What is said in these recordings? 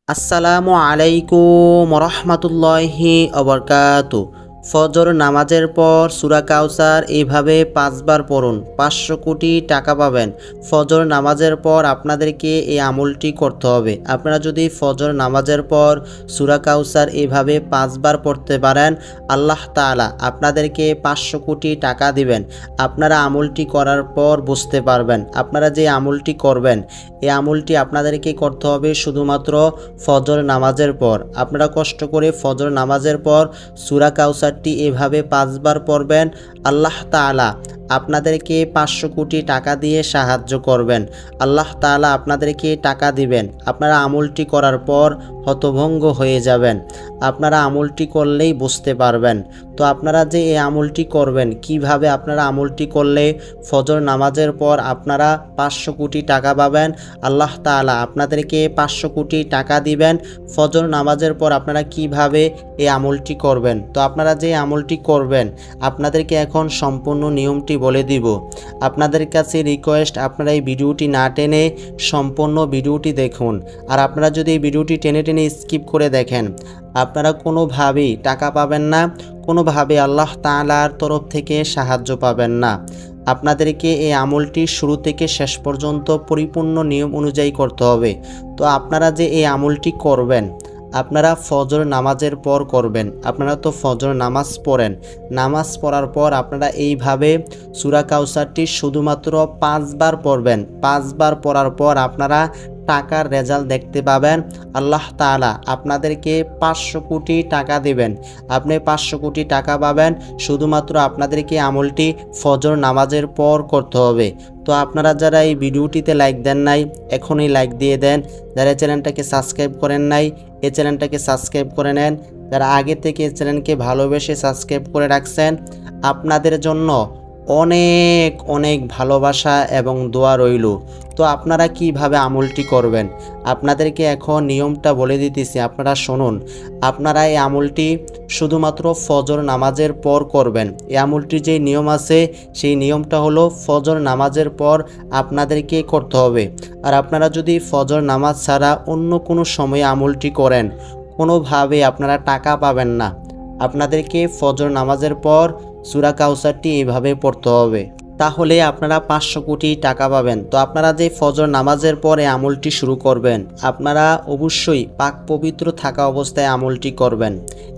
আসসালামু আলাইকুম রহমতুল্লাহি অবরকাতু। ফজর নামাজের পর সূরা কাউসার এইভাবে 5বার পড়ুন, 500 কোটি টাকা পাবেন। ফজর নামাজের পর আপনাদেরকে এই আমলটি করতে হবে। আপনারা যদি ফজর নামাজের পর সূরা কাউসার এইভাবে 5বার পড়তে পারেন, আল্লাহ তাআলা আপনাদেরকে 500 কোটি টাকা দিবেন। আপনারা আমলটি করার পর বুঝতে পারবেন। আপনারা যে আমলটি করবেন, এই আমলটি আপনাদেরকে করতে হবে শুধুমাত্র ফজর নামাজের পর। আপনারা কষ্ট করে ফজর নামাজের পর সূরা কাউসারটি এভাবে 5বার পড়বেন। আল্লাহ তাআলা আপনাদেরকে 500 কোটি টাকা দিয়ে সাহায্য করবেন। আল্লাহ তাআলা আপনাদেরকে টাকা দিবেন। আপনারা আমলটি করার পর হতভম্ব হয়ে যাবেন। আপনারা আমলটি করলেই বুঝতে পারবেন। তো আপনারা যে এই আমলটি করবেন, কিভাবে আপনারা আমলটি করলে ফজর নামাজের পর আপনারা 500 কোটি টাকা পাবেন, আল্লাহ তাআলা আপনাদেরকে 500 কোটি টাকা দিবেন। ফজর নামাজের পর আপনারা কিভাবে এই আমলটি করবেন, তো আপনারা যে আমলটি করবেন আপনাদেরকে এখন সম্পূর্ণ নিয়মটি বলে দিব। আপনাদের কাছে রিকোয়েস্ট, আপনারা এই ভিডিওটি না টেনে সম্পূর্ণ ভিডিওটি দেখুন। আর আপনারা যদি এই ভিডিওটি টেনে টেনে স্কিপ করে দেখেন, আপনারা কোনোভাবেই টাকা পাবেন না, কোনোভাবে আল্লাহ তাআলার তরফ থেকে সাহায্য পাবেন না। আপনাদেরকে এই আমলটি শুরু থেকে শেষ পর্যন্ত পরিপূর্ণ নিয়ম অনুযায়ী করতে হবে। তো আপনারা যে এই আমলটি করবেন, আপনারা ফজর নামাজের পর করবেন। আপনারা তো ফজর নামাজ পড়েন, নামাজ পড়ার পর আপনারা এইভাবে সূরা কাউসারটি শুধুমাত্র 5বার পড়বেন। 5বার পড়ার পর আপনারা টাকার রেজাল্ট দেখতে পাবেন। আল্লাহ তাআলা আপনাদেরকে 500 কোটি টাকা দিবেন। আপনি 500 কোটি টাকা পাবেন। শুধুমাত্র আপনাদেরকে আমলটি ফজর নামাজের পর করতে হবে। তো আপনারা যারা এই ভিডিওটিতে লাইক দেন নাই, এখনই লাইক দিয়ে দেন। যারা চ্যানেলটাকে সাবস্ক্রাইব করেন নাই, এই চ্যানেলটাকে সাবস্ক্রাইব করে নেন। যারা আগে থেকে এই চ্যানেলকে ভালোবেসে সাবস্ক্রাইব করে রাখছেন, আপনাদের জন্য অনেক অনেক ভালোবাসা এবং দোয়া রইল। তো আপনারা কিভাবে আমলটি করবেন, আপনাদেরকে এখন নিয়মটা বলে দিতেছি, আপনারা শুনুন। আপনারা এই আমলটি শুধুমাত্র ফজর নামাজের পর করবেন। এই আমলটির যে নিয়ম আছে, সেই নিয়মটা হলো ফজর নামাজের পর আপনাদেরকে করতে হবে। আর আপনারা যদি ফজর নামাজ ছাড়া অন্য কোনো সময়ে আমলটি করেন, কোনোভাবে আপনারা টাকা পাবেন না। আপনাদেরকে ফজর নামাজের পর সূরা কাউসারটি এইভাবে পড়তে হবে, তাহলে আপনারা 500 কোটি টাকা পাবেন। তো আপনারা যে ফজর নামাজের পরে আমলটি শুরু করবেন, আপনারা অবশ্যই পাক পবিত্র থাকা অবস্থায় আমলটি করবেন।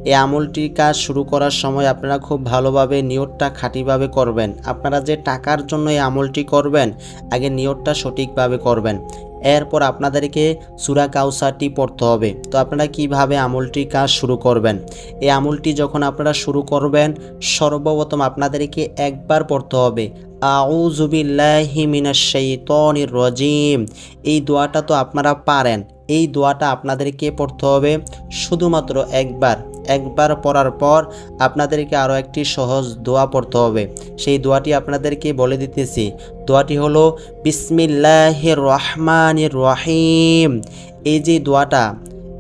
এই আমলটির কাজ শুরু করার সময় আপনারা খুব ভালোভাবে নিয়তটা খাঁটিভাবে করবেন। আপনারা যে টাকার জন্য এই আমলটি করবেন, আগে নিয়তটা সঠিকভাবে করবেন। এরপর আপনাদেরকে সূরা কাউসারটি পড়তে হবে। তো আপনারা কিভাবে আমলটি কাজ শুরু করবেন, এই আমলটি যখন আপনারা শুরু করবেন, সর্বপ্রথম আপনাদেরকে একবার পড়তে হবে আউযু বিল্লাহি মিনাশ শাইতানির রাজিম। এই দোয়াটা তো আপনারা পারেন, এই দোয়াটা আপনাদেরকে পড়তে হবে শুধুমাত্র একবার পড়ার পর আপনাদেরকে আরও একটি সহজ দোয়া পড়তে হবে। সেই দোয়াটি আপনাদেরকে বলে দিতেছি। দোয়াটি হলো বিসমিল্লাহির রহমানির রহিম। এই যে দোয়াটা,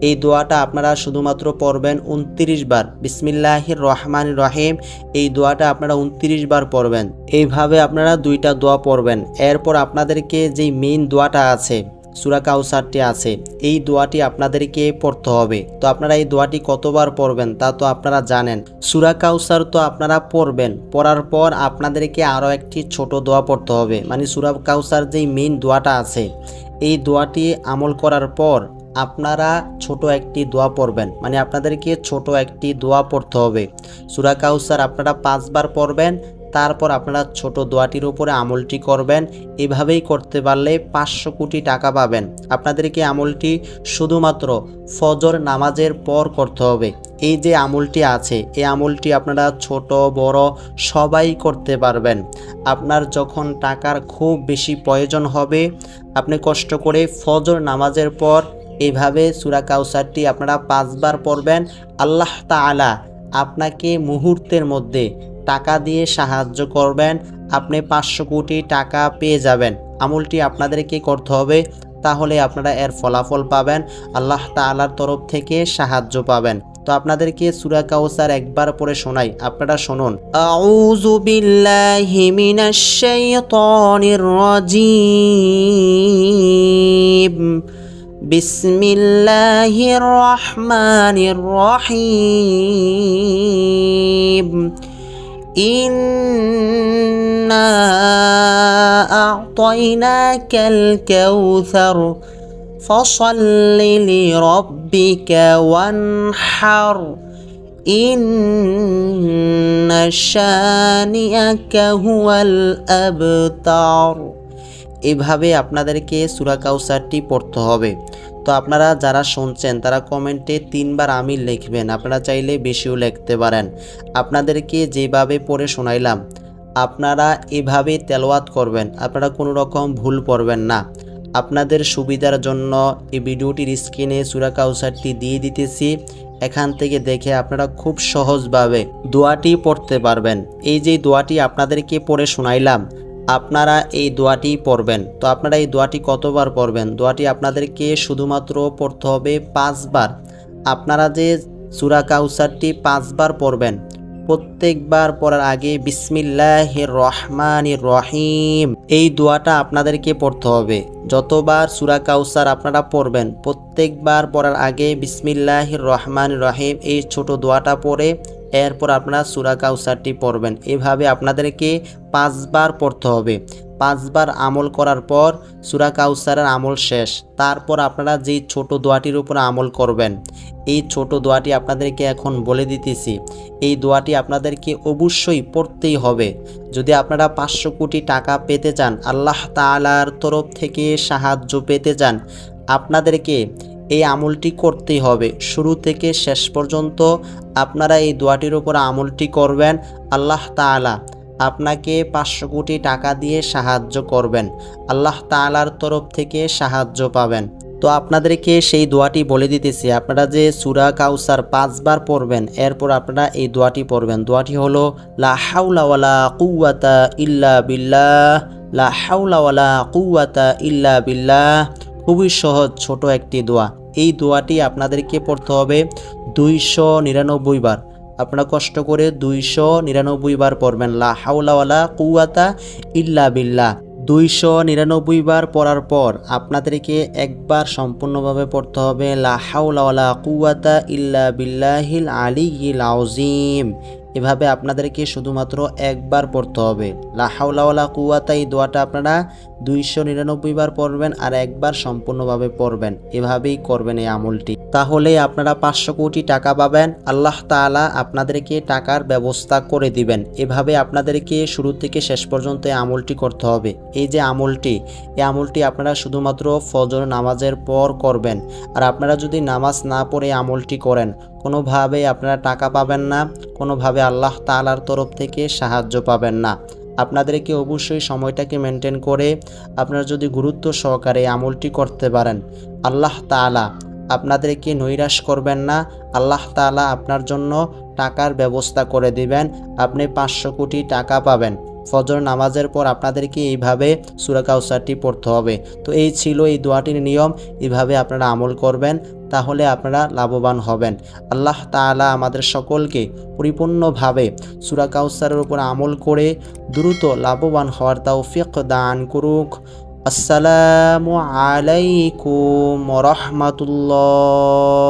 এই দোয়াটা আপনারা শুধুমাত্র পড়বেন 29 বার। বিসমিল্লাহির রহমানির রহিম, এই দোয়াটা আপনারা 29 বার পড়বেন। এইভাবে আপনারা 2টা দোয়া পড়বেন। এরপর আপনাদেরকে যেই মেইন দোয়াটা আছে, সূরা কাউসারটি আছে, এই দোয়াটি আপনাদেরকে পড়তে হবে। তো আপনারা এই দোয়াটি কতবার পড়বেন তা তো আপনারা জানেন। সূরা কাউসার তো আপনারা পড়বেন, পড়ার পর আপনাদেরকে আরও একটি ছোট দোয়া পড়তে হবে। মানে সূরা কাউসার যেই মেইন দোয়াটা আছে, এই দোয়াটি আমল করার পর আপনারা ছোট একটি দোয়া পড়বেন। মানে আপনাদেরকে ছোট একটি দোয়া পড়তে হবে। সূরা কাউসার আপনারা 5বার পড়বেন, তারপর আপনারা ছোট দোয়াটির উপরে আমলটি করবেন। এভাবেই করতে পারলে 500 কোটি টাকা পাবেন। আপনাদেরকে আমলটি শুধুমাত্র ফজর নামাজের পর করতে হবে। এই যে আমলটি আছে, এই আমলটি আপনারা ছোট বড় সবাই করতে পারবেন। আপনার যখন টাকার খুব বেশি প্রয়োজন হবে, আপনি কষ্ট করে ফজর নামাজের পর এইভাবে সূরা কাউসারটি আপনারা 5বার পড়বেন। আল্লাহ তাআলা আপনাকে মুহূর্তের মধ্যে টাকা দিয়ে সাহায্য করবেন। আপনি 500 কোটি টাকা পেয়ে যাবেন। আমলটি আপনাদেরকে করতে হবে, তাহলে আপনারা এর ফলাফল পাবেন, আল্লাহ তাআলার তরফ থেকে সাহায্য পাবেন। তো আপনাদেরকে সূরা কাউসার একবার পড়ে শোনাই, আপনারা শুনুন। আউযু বিল্লাহি মিনাশ শাইতানির রাজিম। বিসমিল্লাহির রহমানির রহিম ইন্না আ'তাইনাকাল কাউসার ফসল্লি লিরাব্বিকা ওয়ানহার ইন্না শানিআকা হুয়াল আবতার। এভাবে আপনাদেরকে সূরা কাউসারটি পড়তে হবে। তো আপনারা যারা শুনছেন তারা কমেন্টে 3 বার আমিন লিখবেন, আপনারা চাইলে বেশিও লিখতে পারেন। আপনাদেরকে যেভাবে পড়ে শোনাইলাম আপনারা এভাবে তেলাওয়াত করবেন, আপনারা কোনো রকম ভুল পড়বেন না। আপনাদের সুবিধার জন্য এই ভিডিওটির স্ক্রিনে সূরা কাউসারটি দিয়ে দিতেছি, এখান থেকে দেখে আপনারা খুব সহজভাবে দোয়াটি পড়তে পারবেন। এই যে দোয়াটি আপনাদেরকে পড়ে শোনাইলাম আপনারা এই দোয়াটি পড়বেন। তো আপনারা এই দোয়াটি কতবার পড়বেন? দোয়াটি আপনাদেরকে শুধুমাত্র পড়তে হবে 5 বার। আপনারা যে সূরা কাউসারটি 5 বার পড়বেন, প্রত্যেকবার পড়ার আগে বিসমিল্লাহির রহমানির রহিম এই দোয়াটা আপনাদেরকে পড়তে হবে। যতবার সূরা কাউসার আপনারা পড়বেন প্রত্যেকবার পড়ার আগে বিসমিল্লাহির রহমানির রহিম এই ছোট দোয়াটা পড়ে এরপর আপনারা সূরা কাউসারটি পড়বেন। এভাবে আপনাদেরকে 5 বার পড়তে হবে। 5 বার আমল করার পর সূরা কাউসারের আমল শেষ। তারপর আপনারা যেই ছোট দোয়াটির উপর আমল করবেন, এই ছোট দোয়াটি আপনাদেরকে এখন বলে দিতেছি। এই দোয়াটি আপনাদেরকে অবশ্যই পড়তেই হবে। যদি আপনারা 500 কোটি টাকা পেতে চান, আল্লাহ তাআলার তরফ থেকে সাহায্য পেতে চান, আপনাদেরকে এই আমলটি করতেই হবে। শুরু থেকে শেষ পর্যন্ত আপনারা এই দোয়াটির উপর আমলটি করবেন। আল্লাহ তাআলা আপনাকে 500 কোটি টাকা দিয়ে সাহায্য করবেন, আল্লাহ তাআলার তরফ থেকে সাহায্য পাবেন। তো আপনাদেরকে সেই দোয়াটি বলে দিতেছি। আপনারা যে সূরা কাউসার 5 বার পড়বেন, এরপর আপনারা এই দোয়াটি পড়বেন। দোয়াটি হলো লা হাওলা ওয়ালা কুওয়াতা ইল্লা বিল্লাহ, লা হাওলা ওয়ালা কুওয়াতা ইল্লা বিল্লাহ। খুবই সহজ ছোট একটি দোয়া। এই দোয়াটি আপনাদেরকে পড়তে হবে 299 বার। আপনারা কষ্ট করে 299 বার পড়বেন লা হাওলা ওয়ালা কুওয়াতা ইল্লা বিল্লাহ। 299 বার পড়ার পর আপনাদেরকে একবার সম্পূর্ণভাবে পড়তে হবে লা হাওলা ওয়ালা কুওয়াতা ইল্লা বিল্লাহিল আলিয়্যিল আযীম। এভাবে আপনাদেরকে শুধুমাত্র একবার পড়তে হবে লা হাওলা ওয়ালা কুওয়াতা। এই দোয়াটা আপনারা 299 বার পড়বেন আর একবার সম্পূর্ণভাবে পড়বেন। এভাবেই করবেন এই আমলটি, তাহলে আপনারা 500 কোটি টাকা পাবেন। আল্লাহ তাআলা আপনাদেরকে টাকার ব্যবস্থা করে দিবেন। এভাবে আপনাদেরকে শুরু থেকে শেষ পর্যন্ত এই আমলটি করতে হবে। এই যে আমলটি, এই আমলটি আপনারা শুধুমাত্র ফজর নামাজের পর করবেন। আর আপনারা যদি নামাজ না পড়ে আমলটি করেন, কোনোভাবে আপনারা টাকা পাবেন না, কোনোভাবে আল্লাহ তাআলার তরফ থেকে সাহায্য পাবেন না। আপনাদেরকে অবশ্যই সময়টাকে মেনটেন করে আপনারা যদি গুরুত্ব সহকারে আমলটি করতে পারেন, আল্লাহ তাআলা আপনাদেরকে নৈরাশ করবেন না। আল্লাহ তাআলা আপনার জন্য টাকার ব্যবস্থা করে দিবেন। আপনি 500 কোটি টাকা পাবেন। ফজর নামাজের পর আপনাদেরকে এইভাবে সূরা কাউসারটি পড়তে হবে। তো এই ছিল এই দোয়াটির নিয়ম। এইভাবে আপনারা আমল করবেন, তাহলে আপনারা লাভবান হবেন। আল্লাহ তাআলা আমাদের সকলকে পরিপূর্ণভাবে সূরা কাউসারের উপর আমল করে দ্রুত লাভবান হওয়ার তৌফিক দান করুক। আসসালামু আলাইকুম ওয়া রাহমাতুল্লাহ।